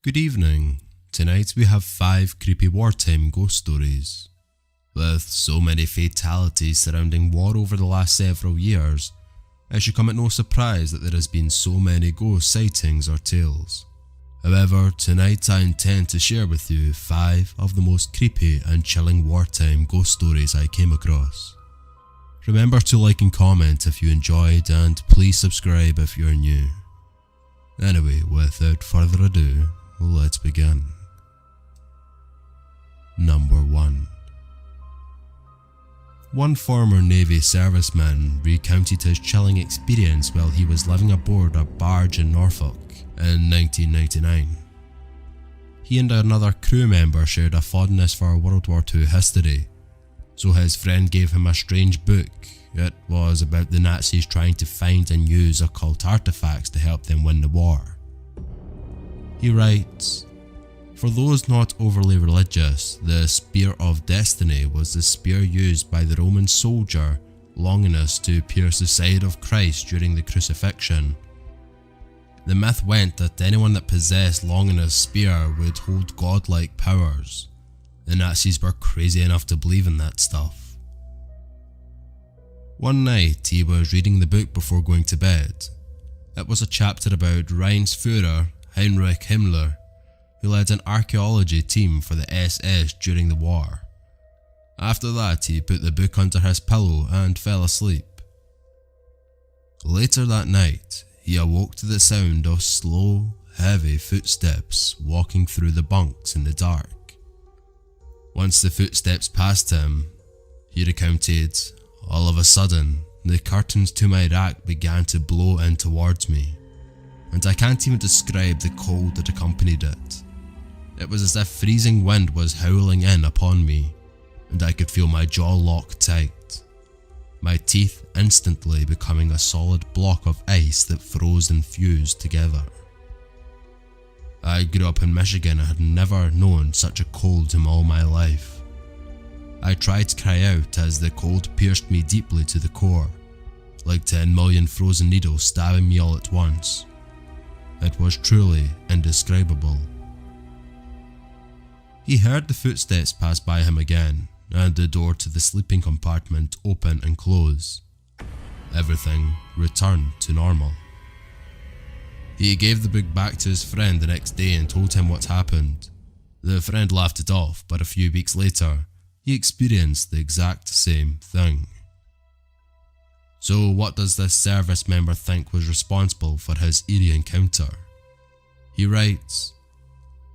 Good evening. Tonight we have 5 creepy wartime ghost stories. With so many fatalities surrounding war over the last several years, it should come at no surprise that there has been so many ghost sightings or tales. However, tonight I intend to share with you 5 of the most creepy and chilling wartime ghost stories I came across. Remember to like and comment if you enjoyed, and please subscribe if you're new. Anyway, without further ado, let's begin. Number 1. One former Navy serviceman recounted his chilling experience while he was living aboard a barge in Norfolk in 1999. He and another crew member shared a fondness for World War II history, so his friend gave him a strange book. It was about the Nazis trying to find and use occult artifacts to help them win the war. He writes, "For those not overly religious, the Spear of Destiny was the spear used by the Roman soldier Longinus to pierce the side of Christ during the crucifixion. The myth went that anyone that possessed Longinus' spear would hold godlike powers. The Nazis were crazy enough to believe in that stuff. One night he was reading the book before going to bed. It was a chapter about Reichsfuhrer Heinrich Himmler, who led an archaeology team for the SS during the war. After that, he put the book under his pillow and fell asleep. Later that night, he awoke to the sound of slow, heavy footsteps walking through the bunks in the dark. Once the footsteps passed him, he recounted, all of a sudden, the curtains to my rack began to blow in towards me, and I can't even describe the cold that accompanied it. It was as if freezing wind was howling in upon me, and I could feel my jaw lock tight, my teeth instantly becoming a solid block of ice that froze and fused together. I grew up in Michigan and had never known such a cold in all my life. I tried to cry out as the cold pierced me deeply to the core, like 10 million frozen needles stabbing me all at once. It was truly indescribable." He heard the footsteps pass by him again, and the door to the sleeping compartment open and close. Everything returned to normal. He gave the book back to his friend the next day and told him what happened. The friend laughed it off, but a few weeks later, he experienced the exact same thing. So what does this service member think was responsible for his eerie encounter? He writes,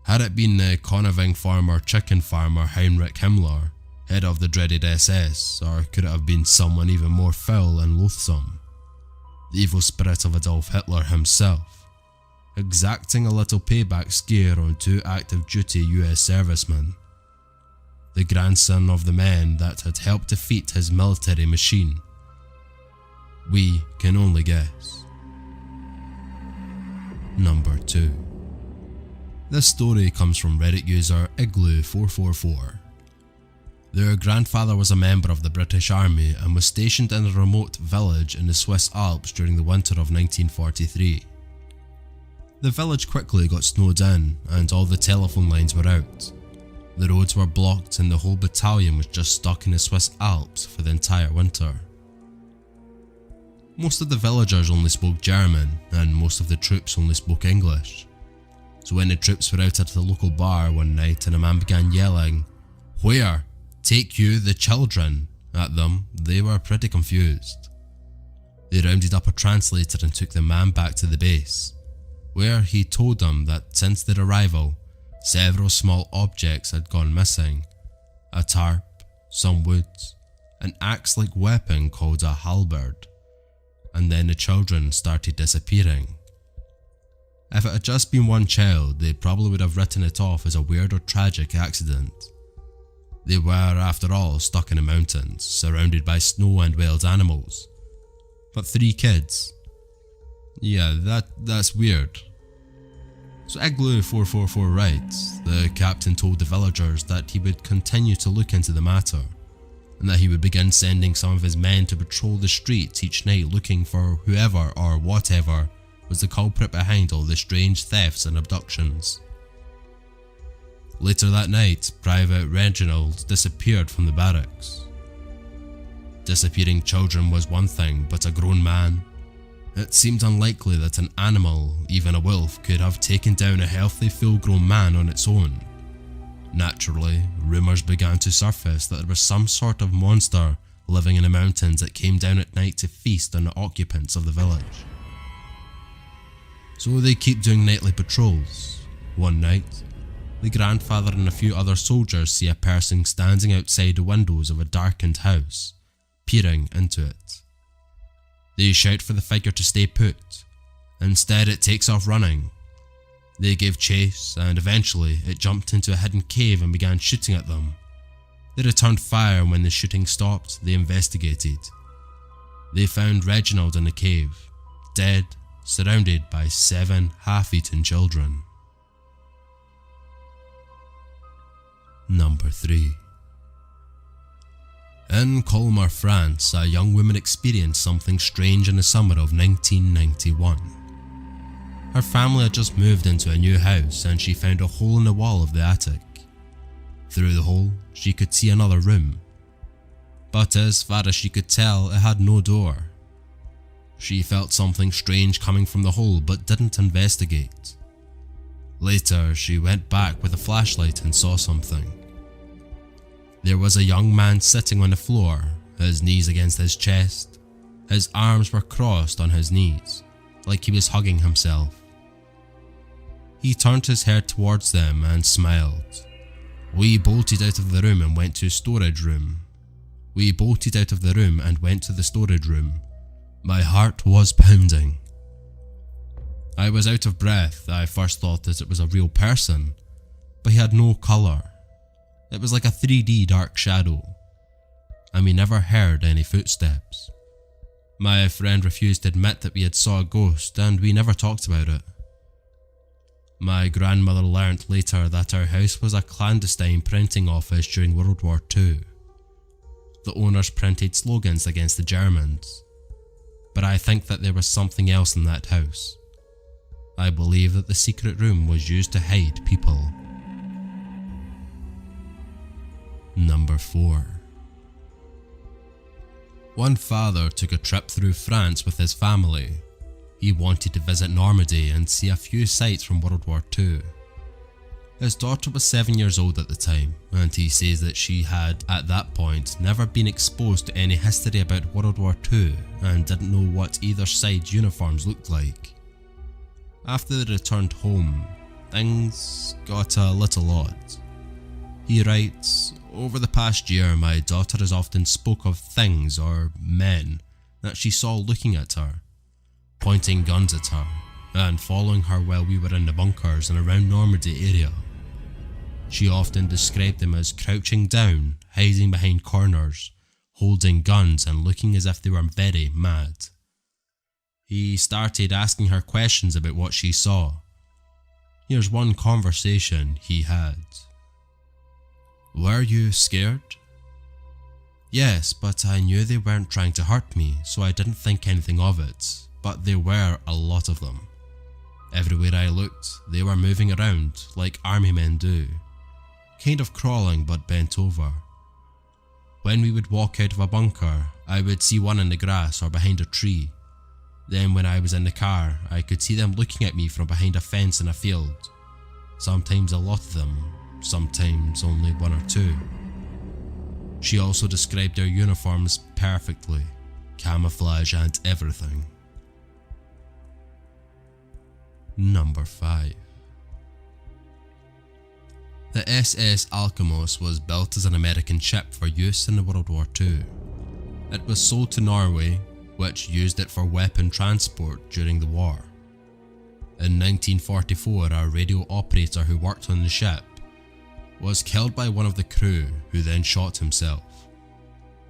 "Had it been the conniving former chicken farmer Heinrich Himmler, head of the dreaded SS, or could it have been someone even more foul and loathsome? The evil spirit of Adolf Hitler himself, exacting a little payback scare on 2 active duty US servicemen, the grandson of the men that had helped defeat his military machine. We can only guess." Number 2. This story comes from Reddit user Igloo444. Their grandfather was a member of the British Army and was stationed in a remote village in the Swiss Alps during the winter of 1943. The village quickly got snowed in and all the telephone lines were out. The roads were blocked and the whole battalion was just stuck in the Swiss Alps for the entire winter. Most of the villagers only spoke German, and most of the troops only spoke English. So when the troops were out at the local bar one night and a man began yelling, "Where? Take you the children," at them, they were pretty confused. They rounded up a translator and took the man back to the base, where he told them that since their arrival, several small objects had gone missing: a tarp, some wood, an axe-like weapon called a halberd, and then the children started disappearing. If it had just been one child, they probably would have written it off as a weird or tragic accident. They were, after all, stuck in the mountains, surrounded by snow and wild animals. But 3 kids? Yeah, that's weird. So Igloo444 writes, the captain told the villagers that he would continue to look into the matter, and that he would begin sending some of his men to patrol the streets each night looking for whoever or whatever was the culprit behind all the strange thefts and abductions. Later that night, Private Reginald disappeared from the barracks. Disappearing children was one thing, but a grown man? It seemed unlikely that an animal, even a wolf, could have taken down a healthy, full-grown man on its own. Naturally, rumours began to surface that there was some sort of monster living in the mountains that came down at night to feast on the occupants of the village. So they keep doing nightly patrols. One night, the grandfather and a few other soldiers see a person standing outside the windows of a darkened house, peering into it. They shout for the figure to stay put. Instead, it takes off running. They gave chase, and eventually it jumped into a hidden cave and began shooting at them. They returned fire, and when the shooting stopped, they investigated. They found Reginald in the cave, dead, surrounded by 7 half-eaten children. Number 3. In Colmar, France, a young woman experienced something strange in the summer of 1991. Her family had just moved into a new house and she found a hole in the wall of the attic. Through the hole, she could see another room, but as far as she could tell, it had no door. She felt something strange coming from the hole but didn't investigate. Later, she went back with a flashlight and saw something. There was a young man sitting on the floor, his knees against his chest. His arms were crossed on his knees, like he was hugging himself. He turned his head towards them and smiled. We bolted out of the room and went to the storage room. My heart was pounding. I was out of breath. I first thought that it was a real person, but he had no colour. It was like a 3D dark shadow, and we never heard any footsteps. My friend refused to admit that we had saw a ghost, and we never talked about it. My grandmother learnt later that our house was a clandestine printing office during World War II. The owners printed slogans against the Germans, but I think that there was something else in that house. I believe that the secret room was used to hide people. Number 4. One father took a trip through France with his family. He wanted to visit Normandy and see a few sights from World War II. His daughter was 7 years old at the time, and he says that she had, at that point, never been exposed to any history about World War II and didn't know what either side's uniforms looked like. After they returned home, things got a little odd. He writes, "Over the past year, my daughter has often spoke of things or men that she saw looking at her, pointing guns at her, and following her while we were in the bunkers and around Normandy area. She often described them as crouching down, hiding behind corners, holding guns and looking as if they were very mad." He started asking her questions about what she saw. Here's one conversation he had. "Were you scared?" "Yes, but I knew they weren't trying to hurt me, so I didn't think anything of it, but there were a lot of them. Everywhere I looked, they were moving around like army men do, kind of crawling but bent over. When we would walk out of a bunker, I would see one in the grass or behind a tree. Then when I was in the car, I could see them looking at me from behind a fence in a field. Sometimes a lot of them, sometimes only 1 or 2. She also described their uniforms perfectly, camouflage and everything. Number 5. The SS Alkimos was built as an American ship for use in World War II. It was sold to Norway, which used it for weapon transport during the war. In 1944, a radio operator who worked on the ship was killed by one of the crew, who then shot himself.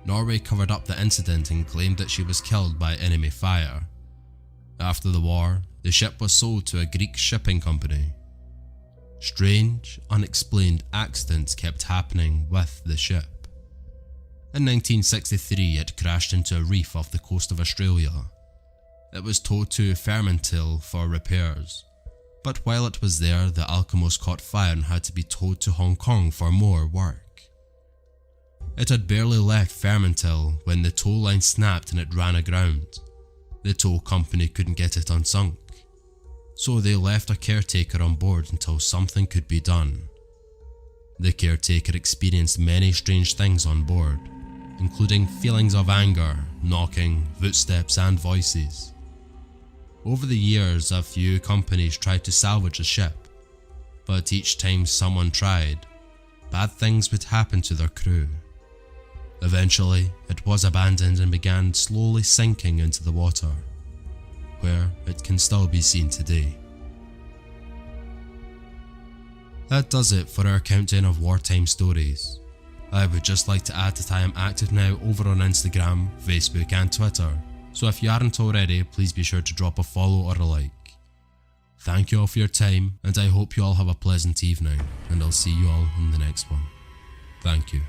Norway covered up the incident and claimed that she was killed by enemy fire. After the war, the ship was sold to a Greek shipping company. Strange, unexplained accidents kept happening with the ship. In 1963, it crashed into a reef off the coast of Australia. It was towed to Fremantle for repairs, But while it was there, the Alkimos caught fire and had to be towed to Hong Kong for more work. It had barely left Fermantil when the tow line snapped and it ran aground. The tow company couldn't get it unsunk, so they left a caretaker on board until something could be done. The caretaker experienced many strange things on board, including feelings of anger, knocking, footsteps and voices. Over the years, a few companies tried to salvage the ship, but each time someone tried, bad things would happen to their crew. Eventually, it was abandoned and began slowly sinking into the water, where it can still be seen today. That does it for our countdown of wartime stories. I would just like to add that I am active now over on Instagram, Facebook and Twitter, so if you aren't already, please be sure to drop a follow or a like. Thank you all for your time, and I hope you all have a pleasant evening, and I'll see you all in the next one. Thank you.